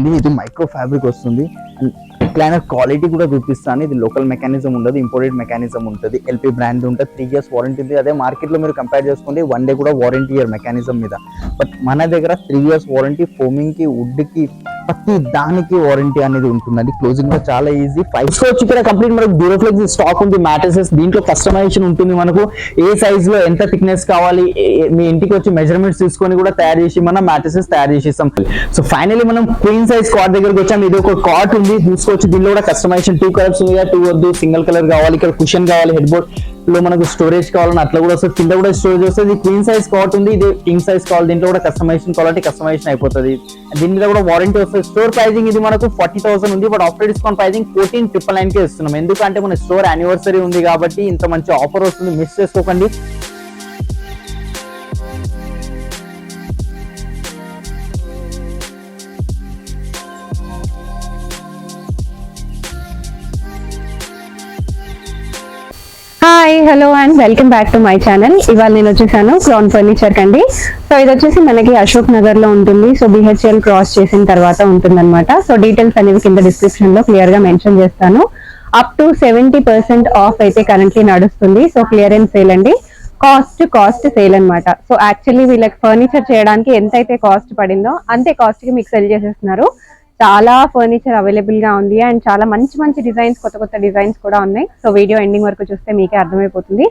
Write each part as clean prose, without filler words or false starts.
వస్తుంది, ఇది micro fabric వస్తుంది. అండ్ రిక్లైనర్ క్వాలిటీ కూడా చూపిస్తాను. ఇది లోకల్ మెకానిజం ఉండదు, ఇంపోర్టెడ్ మెకానిజం ఉంటుంది. ఎల్పి బ్రాండ్ ఉంటుంది, 3 years వారంటీ ఉంది. అదే మార్కెట్లో మీరు కంపేర్ చేసుకుంటే 1 day కూడా వారంటీ ఇయర్ మెకానిజం మీద. బట్ మన దగ్గర 3 years వారంటీ, ఫోమింగ్కి, వుడ్కి, ప్రతి దానికి వారంటీ అనేది ఉంటుందండి. క్లోజింగ్ కూడా చాలా ఈజీ. 5 వచ్చి ఇక్కడ కంప్లీట్ మనకు డ్యూరోఫ్లెక్స్ స్టాక్ ఉంది. మ్యాట్రెసెస్ దీంట్లో కస్టమైజేషన్ ఉంటుంది. మనకు ఏ సైజ్ లో ఎంత థిక్నెస్ కావాలి మీ ఇంటికి వచ్చి మెజర్మెంట్స్ తీసుకొని కూడా తయారు చేసి మనం మ్యాట్రెసెస్ తయారు చేసేస్తాం. సో ఫైనల్లీ మనం క్వీన్ సైజ్ కాట్ దగ్గరకు వచ్చాం. ఇది ఒక కాట్ ఉంది చూసుకోవచ్చు. దీనిలో కూడా కస్టమైజేషన్ 2 కలర్స్ ఉంది. 2 వద్దు, సింగిల్ కలర్ కావాలి, ఇక్కడ కుషన్ కావాలి, హెడ్ బోర్డ్ లో మనకు స్టోరేజ్ కావాలని అట్లా కూడా వస్తుంది. కింద కూడా స్టోరేజ్ వస్తుంది. క్వీన్ సైజ్ కాట్ ఉంది, ఇది కింగ్ సైజ్ కావాలి. దీంట్లో కూడా కస్టమైజేషన్ కావాలంటే కస్టమైజేషన్ అయిపోతుంది. దీని మీద కూడా వారంటీ వస్తుంది. స్టోర్ ప్రైజింగ్ ఇది మనకు 40,000 ఉంది. బట్ ఆఫ్టర్ డిస్కౌంట్ ప్రైజింగ్ 14,999 కే ఇస్తున్నాం. ఎందుకంటే మన స్టోర్ యానివర్సరీ ఉంది కాబట్టి ఇంత మంచి ఆఫర్ వస్తుంది. మిస్ చేసుకోకండి. Hi hello and welcome back to my channel. ఇవాళ నేను వచ్చేసాను క్రౌన్ ఫర్నిచర్ కండి. సో ఇది వచ్చేసి మనకి అశోక్ నగర్ లో ఉంటుంది. సో బిహెచ్ఎల్ క్రాస్ చేసిన తర్వాత ఉంటుంది అనమాట. సో డీటెయిల్స్ అనేవి కింద డిస్క్రిప్షన్ లో క్లియర్ గా మెన్షన్ చేస్తాను. అప్ టు 70% ఆఫ్ అయితే కరెంట్లీ నడుస్తుంది. సో క్లియరెన్స్ సేల్ అండి, కాస్ట్ సేల్ అనమాట. సో యాక్చువల్లీ వీళ్ళకి ఫర్నిచర్ చేయడానికి ఎంతైతే కాస్ట్ పడిందో అంతే కాస్ట్ కి మీకు సెల్ చేసేస్తున్నారు. చాలా ఫర్నిచర్ అవైలబుల్ గా ఉంది అండ్ చాలా మంచి డిజైన్స్, కొత్త డిజైన్స్ కూడా ఉన్నాయి. సో వీడియో ఎండింగ్ వరకు చూస్తే మీకే అర్థమైపోతుంది.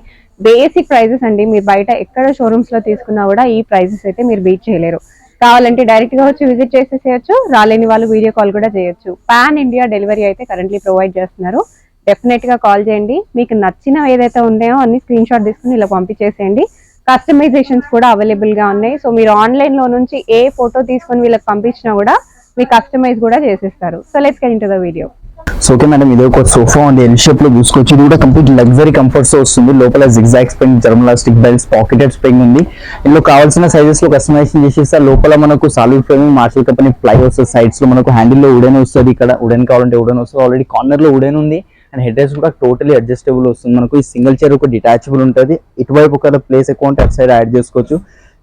బేసిక్ ప్రైజెస్ అండి, మీరు బయట ఎక్కడ షోరూమ్స్ లో తీసుకున్నా కూడా ఈ ప్రైజెస్ అయితే మీరు బీట్ చేయలేరు. కావాలంటే డైరెక్ట్ గా వచ్చి విజిట్ చేసేసేయచ్చు, రాలేని వాళ్ళు వీడియో కాల్ కూడా చేయొచ్చు. పాన్ ఇండియా డెలివరీ అయితే కరెంట్లీ ప్రొవైడ్ చేస్తున్నారు. డెఫినెట్ గా కాల్ చేయండి. మీకు నచ్చిన ఏదైతే ఉన్నాయో అన్ని స్క్రీన్ షాట్ తీసుకుని ఇలా పంపించేసేయండి. కస్టమైజేషన్స్ కూడా అవైలబుల్ గా ఉన్నాయి. సో మీరు ఆన్లైన్ లో నుంచి ఏ ఫోటో తీసుకొని వీళ్ళకి పంపించినా కూడా మీ కస్టమైజ్ కూడా చేసేస్తారు. So let's get into the video. So okay madam, ఇది ఒక సోఫా ఉంది, ఎల్ షేప్ లో చూసుకోవచ్చు. ఇది కూడా కంప్లీట్ లగ్జరీ కంఫర్ట్స్ వస్తుంది. లోపల జిగ్జాగ్ స్ప్రింగ్, జర్మలాస్టిక్ బెల్ట్స్, పాకెటెడ్ స్ప్రింగ్ ఉంది. ఇందులో కావాల్సిన సైజెస్ లో కస్టమైజేషన్ చేసేస్తారు. లోపల మనకు solid framing, Marshall company ply వస్తుంది. సైడ్స్ లో మనకు హ్యాండిల్ లో వుడెన్ వస్తుంది. ఇక్కడ వుడెన్ కావాలంటే వుడెన్ వస్తుంది. ఆల్రెడీ కార్నర్ లో వుడెన్ ఉంది. అండ్ హెడ్ రెస్ట్ కూడా టోటలీ అడ్జస్టబుల్ వస్తుంది. మనకు ఈ సింగిల్ చైర్ ఒక డిటాచబుల్ ఉంటుంది. ఇటువైపు ఒక ప్లేస్ ఎక్కువ ఉంటే అటు సైడ్ యాడ్ చేసుకోవచ్చు.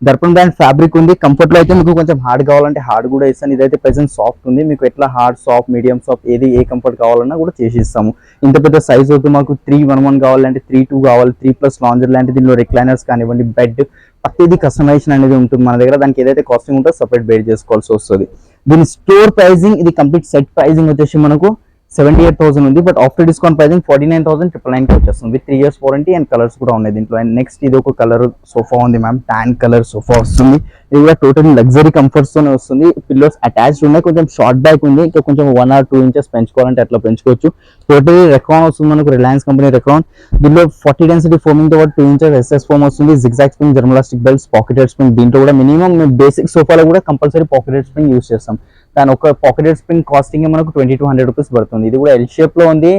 దర్పణ్ బ్రాండ్ ఫ్యాబ్రిక్ ఉంది. కంఫర్ట్ లో అయితే మీకు కొంచెం హార్డ్ కావాలంటే హార్డ్ కూడా ఇస్తాను. ఇదైతే ప్రెసెంట్ సాఫ్ట్ ఉంది. మీకు ఎట్లా హార్డ్, సాఫ్ట్, మీడియం సాఫ్ట్ ఏది ఏ కంఫర్ట్ కావాలన్నా కూడా చేసి ఇస్తాము. ఇంత పెద్ద సైజ్ అవుతుంది. మాకు 311 కావాలంటే 32 కావాలి, 3+ లాంజర్ లాంటి దీనిలో రిక్లైనర్స్ కానివ్వండి, బెడ్ ప్రతిదీ కస్టమైజేషన్ అనేది ఉంటుంది మన దగ్గర. దానికి ఏదైతే కాస్టింగ్ ఉంటుందో సపరేట్ బేర్ చేసుకోవాల్సి వస్తుంది. దీని స్టోర్ ప్రైజింగ్ ఇది కంప్లీట్ సెట్ ప్రైజింగ్ వచ్చేసి మనకు 78,000 ఉంది. బట్ ఆఫ్టర్ డిస్కౌంట్ ప్రైజింగ్ 49,999 కి వచ్చేస్తుంది. With 3 years warranty and colours కూడా ఉన్నాయి దీంట్లో. అండ్ నెక్స్ట్ ఇది ఒక కలర్ సోఫా ఉంది మ్యామ్, టాన్ కలర్ సోఫా వస్తుంది. ఇది కూడా టోటల్ లగ్జరీ కంఫర్ట్స్ తోనే వస్తుంది. పిల్లోస్ అటాచ్డ్ ఉన్నాయి. కొంచెం షార్ట్ బ్యాక్ ఉంది. ఇంకా కొంచెం 1 or 2 inches పెంచుకోవాలంటే అట్లా పెంచుకోవచ్చు. టోటలీ రెక్రాన్ వస్తుంది మనకు, రిలయన్స్ కంపెనీ రెక్రాన్. దీనిలో 40 density ఫోమింగ్ తో పాటు 2 inches SS ఫోమ్ వస్తుంది. జిగ్జాగ్ స్ప్రింగ్, జర్మలాస్టిక్ బెల్ట్స్, పాకెటెడ్ స్ప్రింగ్. దీంట్లో కూడా మినిమం బేసిక్ సోఫాలో కూడా కంపల్సరీ పాకెటెడ్ స్ప్రింగ్ యూస్ చేస్తాం. దాని ఒక పాకెటెడ్ స్ప్రింగ్ కాస్టింగ్ మనకు 2200 రూపీస్ పడుతుంది. ఇది కూడా ఎల్ షేప్ లో ఉంది.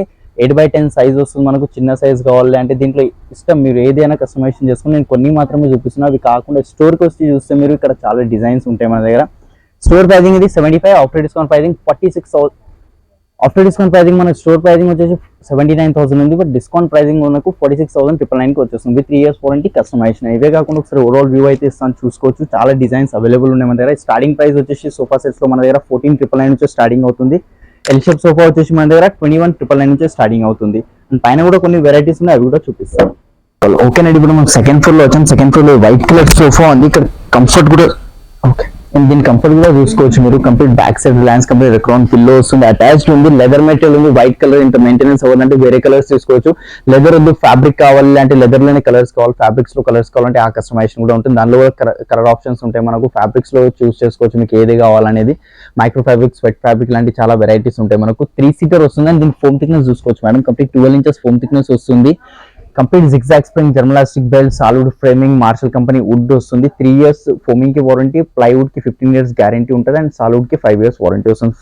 8x10 సైజ్ వస్తుంది మనకు. చిన్న సైజ్ కావాలి అంటే దీంట్లో ఇష్టం, మీరు ఏదైనా కస్టమైజేషన్ చేసుకుని. నేను కొన్ని మాత్రమే చూపిస్తున్నా, అవి కాకుండా స్టోర్కి వచ్చి చూస్తే మీరు ఇక్కడ చాలా డిజైన్స్ ఉంటాయి మన దగ్గర. స్టోర్ ప్రైజింగ్ ఇది 75, after discount pricing 46,000. After discount pricing మనకు స్టోర్ ప్రైజింగ్ వచ్చేసి 79,000 ఉంది. బట్ డిస్కౌంట్ ప్రైజింగ్ మనకు 46,999 కి వచ్చేస్తుంది. With 3 years warranty, customisation. ఇవే కాకుండా ఒకసారి ఓవరాల్ వ్యూ అయితే ఇస్తాను, చూసుకోవచ్చు. చాలా డిజైన్స్ అవైలబుల్ ఉన్నాయి మన దగ్గర. స్టార్టింగ్ ప్రైస్ వచ్చేసి సోఫా సెట్స్ లో మన దగ్గర 14,999 నుంచి స్టార్టింగ్ అవుతుంది. ఎల్ షేప్ సోఫా వచ్చేసి మన దగ్గర 21,999 నుంచి స్టార్టింగ్ అవుతుంది. అండ్ పైన కూడా కొన్ని వెరైటీస్ ఉన్నాయి, అవి కూడా చూపిస్తాను. ఓకేనండి, ఇప్పుడు మనం సెకండ్ ఫ్లోర్ లో వచ్చాం. సెకండ్ ఫ్లోర్ లో వైట్ కలర్ సోఫా ఉంది. ఇక్కడ కంఫర్ట్ కూడా ఓకే, దీని కంఫర్ట్ కూడా చూసుకోవచ్చు మీరు. Complete back side Reliance company Recron pillow వస్తుంది. అటాచ్డ్ ఉంది. లెదర్ మెటీరియల్ ఉంది. White colour. ఇంత మెయింటెనెన్స్ అవ్వాలంటే వేరే కలర్స్ తీసుకోవచ్చు. లెదర్ వద్దు, ఫ్యాబ్రిక్ కావాలి అంటే లెదర్ లోనే కలర్స్ కావాలి, ఫ్యాబ్రిక్స్ లో కలర్స్ కావాలంటే ఆ కస్టమైజేషన్ కూడా ఉంటుంది. దానిలో కూడా కలర్ ఆప్షన్స్ ఉంటాయి మనకు. ఫ్యాబ్రిక్స్ లో చూస్ చేసుకోవచ్చు మీకు ఏది కావాలనేది. మైక్రో ఫ్యాబ్రిక్, స్వెట్ ఫ్యాబ్రిక్ లాంటి చాలా వెరైటీస్ ఉంటాయి మనకు. 3-seater వస్తుంది. అండ్ దీనికి ఫోమ్ థిక్నెస్ చూసుకోవచ్చు madam. Complete 12 inches foam thickness వస్తుంది. కంప్లీట్ జిగ్జాగ్ స్ప్రింగ్, జర్మలాస్టిక్ belt, solid framing, Marshall company wood వస్తుంది. 3 years ఫోమింగ్ కి వారంటీ, ప్లైవుడ్ కి 15 years గ్యారంటీ ఉంటుంది. అండ్ సాలిడ్ కి 5 years వారంటీ వస్తుంది.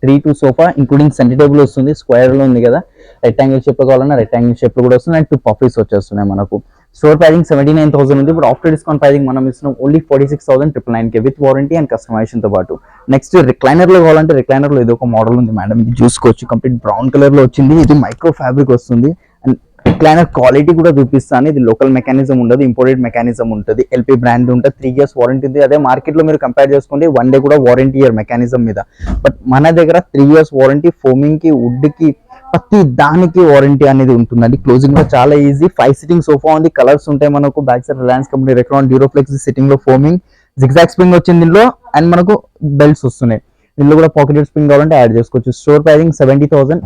3-2 సోఫా ఇంక్లూడింగ్ సెంటర్ టేబుల్ వస్తుంది. స్క్వేర్ లో ఉంది కదా, రెక్టాంగిల్ షేప్ లో కావాలన్నా రెక్టాంగిల్ షేప్ లో కూడా వస్తుంది. అండ్ 2 పఫీస్ వచ్చేస్తున్నాయి మనకు. స్టోర్ ప్రైజింగ్ 79,000 ఉంది. ఇప్పుడు ఆఫ్టర్ డిస్కౌంట్ ప్రైజింగ్ మనం ఇస్తున్నాం ఓన్లీ 46,999 కి విత్ వారంటీ అండ్ కస్టమైజేషన్ తో పాటు. నెక్స్ట్ రిక్లైనర్ లో కావాలంటే రిక్లైనర్ లో ఇది ఒక మోడల్ ఉంది మేడం, ఇది చూసుకోవచ్చు. కంప్లీట్ బ్రౌన్ కలర్ లో వచ్చింది. ఇది మైక్రో ఫ్యాబ్రిక్ వస్తుంది. అండ్ రిక్లైనర్ క్వాలిటీ కూడా చూపిస్తాను. ఇది లోకల్ మెకానిజం ఉండదు, ఇంపోర్టెడ్ మెకానిజం ఉంటుంది. ఎల్పి బ్రాండ్ ఉంటుంది, 3 years వారంటీ ఉంది. అదే మార్కెట్ లో మీరు కంపేర్ చేసుకుంటే 1 day కూడా వారంటీ ఇయర్ మెకానిజం మీద. బట్ మన దగ్గర 3 years వారంటీ, ఫోమింగ్ కి, వుడ్ కి, ప్రతి దానికి వారంటీ అనేది ఉంటుందండి. క్లోజింగ్ లో చాలా ఈజీ. 5 sitting సోఫా ఉంది, కలర్స్ ఉంటాయి మనకు. Back side Reliance company Recron Duroflex sitting లో ఫోమింగ్, జిగ్జాగ్ స్ప్రింగ్ వచ్చింది దీనిలో. అండ్ మనకు బెల్ట్స్ వస్తున్నాయి. దీనిలో కూడా పాకెట్ స్ప్రింగ్ కావాలంటే యాడ్ చేసుకోవచ్చు. Store pricing 70,000,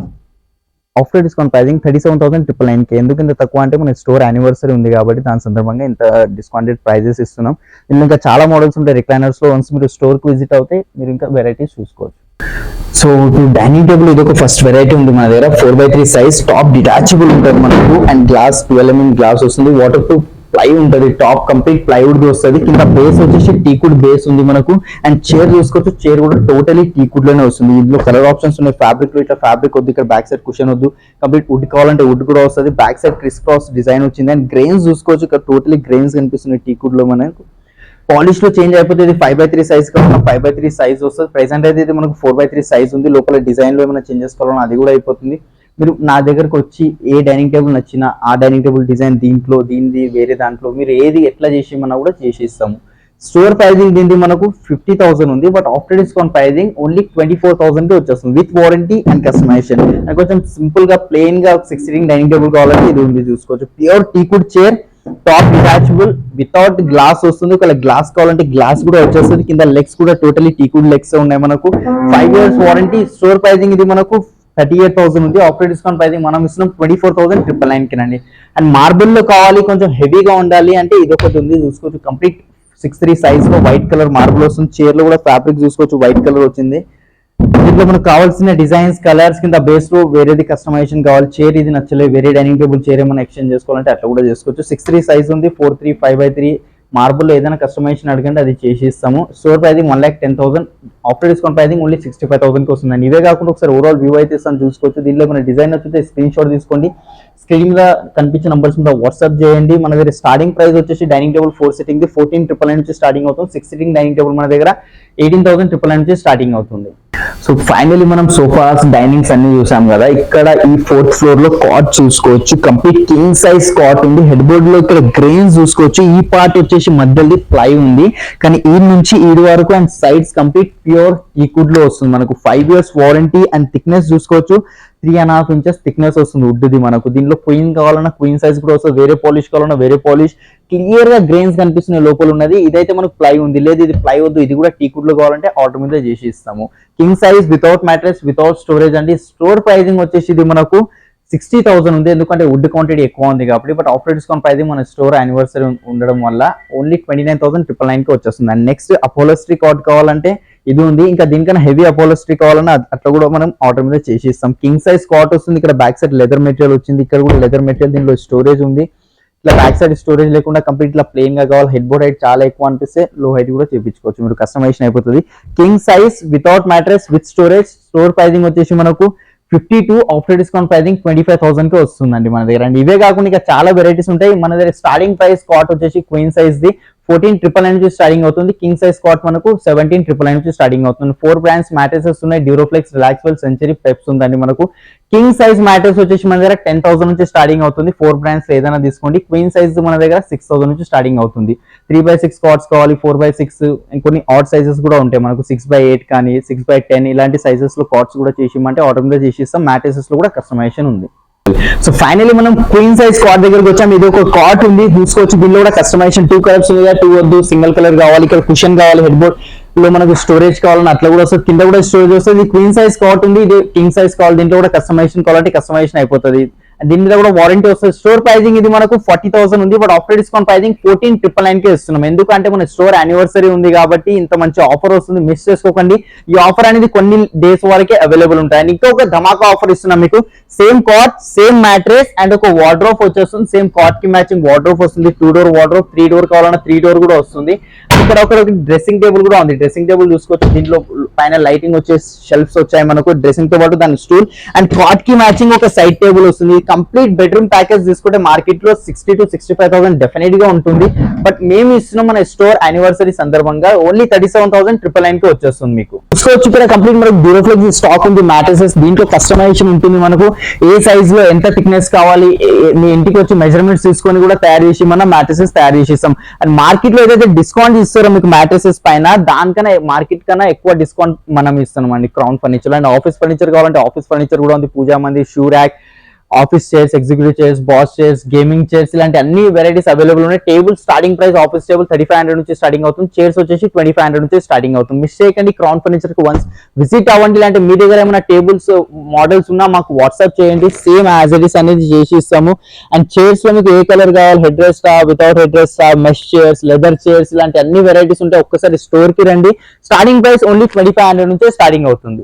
after discount pricing 37,999. ఎందుకు ఇంత తక్కువ అంటే మన స్టోర్ యానివర్సరీ ఉంది కాబట్టి దాని సందర్భంగా ఇంత డిస్కౌంటెడ్ ప్రైజెస్ ఇస్తున్నాం. ఇందులో ఇంకా చాలా మోడల్స్ ఉంటాయి రిక్లైనర్స్ లో. వన్స్ మీరు స్టోర్ కి విజిట్ అవుతే మీరు ఇంకా వెరైటీస్ చూసుకోవచ్చు. సో ఇప్పుడు డైనింగ్ టేబుల్ ఇది ఒక ఫస్ట్ వెరైటీ ఉంది మన దగ్గర. 4x3 సైజ్, టాప్ డిటాచబుల్ ఉంటుంది మనకు. అండ్ గ్లాస్ 12 mm గ్లాస్ వస్తుంది. వాటర్ ప్రూఫ్ ప్లై ఉంటుంది, టాప్ కంప్లీట్ ప్లైవుడ్ వస్తుంది. కింద బేస్ వచ్చేసి టీకుడ్ బేస్ ఉంది మనకు. అండ్ చైర్ చూసుకోవచ్చు, చైర్ కూడా టోటలీ టీకుడ్ లోనే వస్తుంది. ఇందులో కలర్ ఆప్షన్స్ ఉన్నాయి. ఫ్యాబ్రిక్ లో ఇట్లా ఫ్యాబ్రిక్ వద్దు, ఇక్కడ బ్యాక్ సైడ్ కుషన్ వద్దు, కంప్లీట్ వుడ్ కావాలంటే వుడ్ కూడా వస్తుంది. Back side criss cross design వచ్చింది. అండ్ గ్రెయిన్స్ చూసుకోవచ్చు, ఇక్కడ టోటలీ గ్రెయిన్స్ కనిపిస్తున్నాయి టీకుడ్ లో మనకు. పాలిష్ లో చేంజ్ అయిపోతే ఇది 5x3 సైజ్ కావాలన్నా 5x3 సైజ్ వస్తుంది. ప్రెసెంట్ అయితే ఇది మనకు 4x3 సైజ్ ఉంది. లోపల డిజైన్ లో ఏమైనా చేంజెస్ కావాలన్నా అది కూడా అయిపోతుంది. మీరు నా దగ్గరకు వచ్చి ఏ డైనింగ్ టేబుల్ నచ్చినా ఆ డైనింగ్ టేబుల్ డిజైన్ దీంట్లో, దీనిది వేరే దాంట్లో, మీరు ఏది ఎట్లా చేసేమన్నా కూడా చేసి ఇస్తాము. స్టోర్ ప్రైజింగ్ దీనిది మనకు 50,000 ఉంది. But after discount pricing only 24,000 కి వచ్చేస్తుంది విత్ వారంటీ అండ్ కస్టమైజేషన్. కొంచెం సింపుల్ గా ప్లెయిన్ గా 6 sitting డైనింగ్ టేబుల్ కావాలంటే ఇది ఉంది చూసుకోవచ్చు. Pure teak wood chair, top detachable, without glass వస్తుంది. ఒకవేళ గ్లాస్ కావాలంటే గ్లాస్ కూడా వచ్చేస్తుంది. కింద లెగ్స్ కూడా టోటలీ టీకుడ్ లెగ్స్ ఉన్నాయి మనకు. 5 years వారంటీ. స్టోర్ ప్రైజింగ్ ఇది మనకు 38,000 ఉంది. ఆఫ్టర్ డిస్కౌంట్ ప్రైజింగ్ మనం ఇస్తున్నాం 24,999 కినండి. అండ్ మార్బుల్ లో కావాలి, కొంచెం హెవీగా ఉండాలి అంటే ఇది ఒకటి ఉంది చూసుకోవచ్చు. కంప్లీట్ 6'3" సైజ్ లో వైట్ కలర్ మార్బుల్ వస్తుంది. చైర్ లో కూడా ఫ్యాబ్రిక్ చూసుకోవచ్చు, వైట్ కలర్ వచ్చింది. దీంట్లో మనకు కావాల్సిన డిజైన్స్, కలర్స్, కింద బేస్ లో వేరేది కస్టమైజేషన్ కావాలి, చైర్ ఇది నచ్చలేదు, వేరే డైనింగ్ టేబుల్ చైర్ ఏమైనా ఎక్స్చేంజ్ చేసుకోవాలంటే అట్లా కూడా చేసుకోవచ్చు. 6'3" సైజ్ ఉంది. 4'3", 5x3 మార్బుల్ లో ఏదైనా కస్టమైజేషన్ అడగండి అది చేసి ఇస్తాము. Store pricing 1,10,000, after discount pricing only 65,000 కి వస్తుందండి. ఇవే కాకుండా ఒకసారి ఓవరాల్ వ్యూ అయితే ఇస్తాను చూసుకోవచ్చు. దీనిలో మన డిజైన్ వచ్చితే స్క్రీన్ షాట్ తీసుకోండి. స్క్రీన్ మీద కనిపించే నంబర్స్ మీద వాట్సాప్ చేయండి. మన దగ్గర స్టార్టింగ్ ప్రైస్ వచ్చేసి డైనింగ్ టేబుల్ 4 sitting 14,999 నుంచి స్టార్టింగ్ అవుతుంది. 6 sitting డైనింగ్ టేబుల్ మన దగ్గర 18,999 నుంచి స్టార్టింగ్ అవుతుంది. సో ఫైనలీ మనం సోఫాస్, డైనింగ్స్ అన్ని చూసాం కదా. ఇక్కడ ఈ 4th floor లో కాట్ చూసుకోవచ్చు. కంప్లీట్ కింగ్ సైజ్ కాట్ ఉంది. హెడ్ బోర్డ్ లో ఇక్కడ గ్రెయిన్స్ చూసుకోవచ్చు. ఈ పార్ట్ వచ్చేసి మధ్యలో ప్లై ఉంది, కానీ ఈ నుంచి ఈడు వరకు అండ్ సైడ్స్ కంప్లీట్ ప్యూర్ టీకుడ్ లో వస్తుంది మనకు. 5 years వారంటీ. అండ్ థిక్నెస్ చూసుకోవచ్చు, 3.5 inches థిక్నెస్ వస్తుంది వుడ్ది మనకు. దీనిలో క్వీన్ కావాలన్నా క్వీన్ సైజ్ కూడా వస్తుంది, వేరే పాలిష్ కావాలన్నా వేరే పాలిష్. క్లియర్ గా గ్రెయిన్స్ కనిపిస్తున్నాయి లోపల ఉన్నది. ఇదైతే మనకు ప్లై ఉంది, లేదు ఇది ప్లై వద్దు, ఇది కూడా టీకుడ్ లో కావాలంటే ఆర్డర్ మీద చేసి ఇస్తాము. King size, without mattress, without storage అండి. స్టోర్ ప్రైజింగ్ వచ్చేసి ఇది మనకు 60,000 ఉంది, ఎందుకంటే వుడ్ క్వాంటిటీ ఎక్కువ ఉంది కాబట్టి. బట్ ఆఫ్టర్ డిస్కౌంట్ ప్రైజింగ్ మన స్టోర్ యానివర్సరీ ఉండడం వల్ల ఓన్లీ 29,999 కి వచ్చేస్తుంది. అండ్ నెక్స్ట్ అపోలోస్ట్రీ కాట్ కావాలంటే ఇది ఉంది. ఇంకా దీనికన్నా హెవీ అపోలోస్ట్రీ కావాలన్నా అట్లా కూడా మనం ఆర్డర్ మీద చేసి ఇస్తాం. కింగ్ సైజ్ కాట్ వస్తుంది. ఇక్కడ బ్యాక్ సైడ్ లెదర్ మెటీరియల్ వచ్చింది, ఇక్కడ కూడా లెదర్ మెటీరియల్. దీనిలో స్టోరేజ్ ఉంది. ఇట్లా బ్యాక్ సైడ్ స్టోరేజ్ లేకుండా కంప్లీట్ ఇట్లా ప్లెయిన్ గా కావాలి. హెడ్ బోర్డ్ హైట్ చాలా ఎక్కువ అనిపిస్తే లో హైట్ కూడా చేయించుకోవచ్చు, మీరు కస్టమైజేషన్ అయిపోతుంది. King size, without mattress, with storage. Store pricing వచ్చేసి మనకు 52, ఆఫ్టర్ డిస్కౌంట్ ప్రైజింగ్ 25,000 కి వస్తుందండి మన దగ్గర. అండ్ ఇవే కాకుండా ఇంకా చాలా వెరైటీస్ ఉంటాయి మన దగ్గర. స్టార్టింగ్ ప్రైస్ కాట్ వచ్చేసి క్వీన్ సైజ్ ది 14,999 నుంచి స్టార్టింగ్ అవుతుంది. కింగ్ సైజ్ కాట్ మనకు 17,999 నుంచి స్టార్టింగ్ అవుతుంది. 4 బ్రాండ్స్ మ్యాట్రెసెస్ ఉన్నాయి. డ్యూరోఫ్లెక్స్, రిలాక్స్వెల్, సెంచరీ, పెప్స్ ఉందండి మనకు. కింగ్ సైజ్ మ్యాట్రెస్ వచ్చేసి మన దగ్గర 10,000 నుంచి స్టార్టింగ్ అవుతుంది. 4 బ్రాండ్స్ ఏదైనా తీసుకోండి. క్వీన్ సైజ్ మన దగ్గర 6,000 నుంచి స్టార్టింగ్ అవుతుంది. 3x6 కాట్స్ కావాలి, 4x6, ఇంకొన్ని ఆడ్ సైజెస్ కూడా ఉంటాయి మనకు. 6x8 కానీ 6x10 ఇలాంటి సైజెస్ లో కాట్స్ కూడా చేసి ఇమ్మంటే ఆర్డర్ మీద చేసి ఇస్తాం. మ్యాట్రెసెస్ లో కూడా కస్టమైజేషన్ ఉంది. సో ఫైనలీ మనం క్వీన్ సైజ్ కాట్ దగ్గరకు వచ్చాం. ఇది ఒక కాట్ ఉంది చూసుకోవచ్చు. దీనిలో కూడా కస్టమైజేషన్ 2 కలర్స్ ఉంది, 2 వద్దు, సింగిల్ కలర్ కావాలి. ఇక్కడ కుషన్ కావాలి, హెడ్ బోర్డ్ లో మనకు స్టోరేజ్ కావాలని అట్లా కూడా వస్తుంది. కింద కూడా స్టోరేజ్ వస్తుంది. క్వీన్ సైజ్ కాట్ ఉంది, ఇది కింగ్ సైజ్ కావాలి. దీంట్లో కూడా కస్టమైజేషన్ కావాలంటే కస్టమైజేషన్ అయిపోతుంది. దీని మీద కూడా వారంటీ వస్తుంది. స్టోర్ ప్రైజింగ్ ఇది మనకు 40,000 ఉంది. బట్ ఆఫ్టర్ డిస్కౌంట్ ప్రైజింగ్ 14,999 కి ఇస్తున్నాం. ఎందుకంటే మన స్టోర్ యానివర్సరీ ఉంది కాబట్టి ఇంత మంచి ఆఫర్ వస్తుంది, మిస్ చేసుకోకండి. ఈ ఆఫర్ అనేది కొన్ని డేస్ వరకే అవైలబుల్ ఉంటాయి. ఇంకా ఒక ధమాకా ఆఫర్ ఇస్తున్నాం మీకు. Same cot, same mattress and ఒక వార్డ్రోబ్ వచ్చేస్తుంది. సేమ్ కాట్ కి మ్యాచింగ్ వార్డ్రోబ్ వస్తుంది. 2 door వార్డ్రోబ్, 3 door కావాలన్నా 3 door కూడా వస్తుంది. ఇక్కడ ఒక డ్రెస్సింగ్ టేబుల్ కూడా ఉంది. డ్రెస్సింగ్ టేబుల్ చూసుకోవచ్చు. దీంట్లో పైన లైటింగ్ వచ్చే షెల్ఫ్స్ వచ్చాయి మనకు. డ్రెస్సింగ్ తో పాటు దాని స్టూల్ అండ్ కాట్ కి మ్యాచింగ్ ఒక సైడ్ టేబుల్ వస్తుంది. కంప్లీట్ బెడ్రూమ్ ప్యాకేజ్ తీసుకుంటే మార్కెట్ లో 60 to 65,000 డెఫినెట్ గా ఉంటుంది. బట్ మేము ఇస్తున్నాం మన స్టోర్ యానివర్సరీ సందర్భంగా ఓన్లీ 37,999 కి వచ్చేస్తుంది మీకు. చూసుకోవచ్చు ఇక్కడ కంప్లీట్ మనకు డ్యూరోఫ్లెక్స్ స్టాక్ ఉంది, మ్యాట్రసెస్ దీంట్లో కస్టమైజేషన్ ఉంటుంది. మనకు ఏ సైజ్ లో ఎంత థిక్నెస్ కావాలి మీ ఇంటికి వచ్చి మెజర్మెంట్స్ తీసుకొని కూడా తయారు చేసి మనం మ్యాట్రసెస్ తయారు చేసేస్తాం. అండ్ మార్కెట్ లో ఏదైతే డిస్కౌంట్ ఇస్తారో మీకు మ్యాట్రసెస్ పైన దానికన్నా మార్కెట్ కన్నా ఎక్కువ డిస్కౌంట్ మనం ఇస్తున్నాం అండి crown furniture. And office furniture కావాలంటే ఆఫీస్ ఫర్నిచర్ కూడా ఉంది, పూజా మంది, shoe rack, office chairs, executive chairs, boss chairs, gaming chairs ఇలాంటి అన్ని వెరైటీస్ అవైలబుల్ ఉన్నాయి. Table starting price office table 3500 నుంచి స్టార్టింగ్ అవుతుంది, చైర్స్ వచ్చేసి 2500 నుంచి స్టార్టింగ్ అవుతుంది. మిస్ చేయకండి, క్రౌన్ ఫర్నిచర్ కి వన్స్ విజిట్ అవ్వండి. ఇలాంటి మీ దగ్గర ఏమైనా టేబుల్స్ మోడల్స్ ఉన్నా మాకు వాట్సాప్ చేయండి, సేమ్ యాజ్ ఇట్ ఇస్ అనేది చేసి ఇస్తాము. అండ్ చైర్స్ లో మీకు ఏ కలర్ కావాలి, head rest without head rest, mesh chairs, leather chairs ఇలాంటి అన్ని వెరైటీస్ ఉంటాయి. ఒక్కసారి స్టోర్ కి రండి, స్టార్టింగ్ ప్రైస్ ఓన్లీ 2500 నుంచే స్టార్టింగ్ అవుతుంది.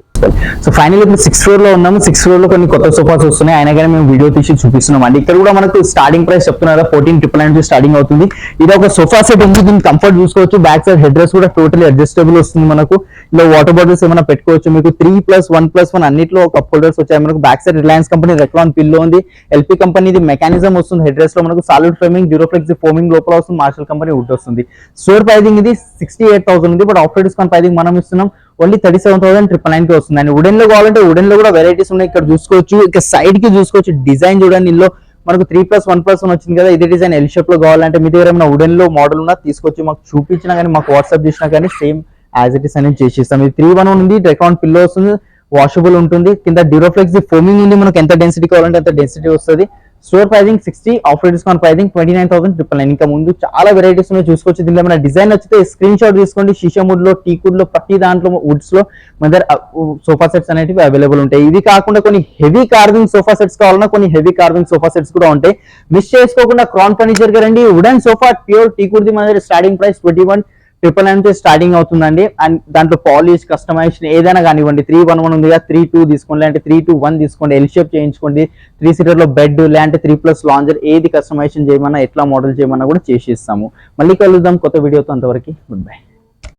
సో ఫైనల్ ఇప్పుడు 6th floor లో ఉన్నాము. 6th floor లో కొన్ని కొత్త సోఫాస్ వస్తున్నాయి, అయినా కానీ మేము వీడియో తీసి చూపిస్తున్నాం అండి. ఇక్కడ కూడా మనకు స్టార్టింగ్ ప్రైస్ చెప్తున్నారు 14,999 నుంచి స్టార్టింగ్ అవుతుంది. ఇది ఒక సోఫా సెట్ ఉంది, దీన్ని కంఫర్ట్ చూసుకోవచ్చు. బ్యాక్ సైడ్ హెడ్ రెస్ట్ కూడా టోటలీ అడ్జస్టబుల్ వస్తుంది. మనకు ఇలా వాటర్ బాటిల్స్ ఏమైనా పెట్టుకోవచ్చు. మీకు 3+1+1 అన్నిట్లో కప్ హోల్డర్స్ వచ్చాయి. మనకు బ్యాక్ సైడ్ రిలయన్స్ కంపెనీ రెక్లాన్ పిల్లో ఉంది, ఎల్పీ కంపెనీది మెకానిజం వస్తుంది. హెడ్ రెస్ట్ లో మనకు సాలిడ్ ఫ్రేమింగ్, డ్యూరోఫ్లెక్స్ ఫోమింగ్ లోపల వస్తుంది, మార్షల్ కంపెనీ వుడ్ వస్తుంది. స్టోర్ ప్రైజింగ్ ఇది 68,000 ఉంది, బట్ ఆఫ్టర్ డిస్కౌంట్ ప్రైజింగ్ మనం ఇస్తున్నాం ఓన్లీ 37,999 కి వస్తుంది. అండ్ వుడెన్ లో కావాలంటే వుడెన్ లో కూడా వెరైటీస్ ఉన్నాయి, ఇక్కడ చూసుకోవచ్చు. ఇక సైడ్ కి చూసుకోవచ్చు, డిజైన్ చూడండి. ఇందులో మనకు 3+1+1 వచ్చింది కదా, ఇదే డిజైన్ ఎల్ షేప్ లో కావాలంటే మీ దగ్గర ఏమైనా వుడెన్ లో మోడల్ ఉన్నా తీసుకొచ్చి మాకు చూపించినా కానీ మాకు వాట్సాప్ చేసినా కానీ సేమ్ యాజ్ ఇట్ ఇస్ అనేది చేసిస్తాం. ఇది 3-1 ఉంది, అకౌంట్ పిల్లో వస్తుంది, వాషబుల్ ఉంటుంది. కింద డ్యూరోఫ్లెక్స్ ఫోమింగ్ ఉంది, మనకు ఎంత డెన్సిటీ కావాలంటే అంత డెన్సిటీ వస్తుంది. Store pricing 60, offer discount pricing 29,999. ఇంకా ముందు చాలా వెరైటీస్ ఉన్నాయి చూసుకోవచ్చు. దీనిలో ఏమైనా డిజైన్ వచ్చితే స్క్రీన్ షాట్ తీసుకోండి. షీషా వుడ్ లో, టీ వుడ్ లో, ప్రతి దాంట్లో వుడ్స్ లో మన దగ్గర సోఫా సెట్స్ అనేవి అవైలబుల్ ఉంటాయి. ఇవి కాకుండా కొన్ని హెవీ కార్వింగ్ సోఫా సెట్స్ కావాలన్నా కొన్ని హెవీ కార్వింగ్ సోఫా సెట్స్ కూడా ఉంటాయి. మిస్ చేసుకోకుండా క్రౌన్ ఫర్నిచర్ కి రండి. Wooden sofa pure teak wood ది మన దగ్గర స్టార్టింగ్ ప్రైస్ 21,999 నుంచి స్టార్టింగ్ అవుతుందండి. అండ్ దాంట్లో పాలిష్, కస్టమైజేషన్ ఏదైనా కానివ్వండి. 3-1-1 ఉంది కదా, 3-2 తీసుకోండి, లేదంటే 3-2-1 తీసుకోండి. ఎల్ షేప్ చేయించుకోండి, 3 సీటర్ లో బెడ్ లేదంటే 3+ లాంజర్ ఏది కస్టమైజేషన్ చేయమన్నా, ఎట్లా మోడల్ చేయమన్నా కూడా చేసి ఇస్తాము. మళ్ళీ కలుద్దాం కొత్త వీడియోతో, అంతవరకు గుడ్ బై.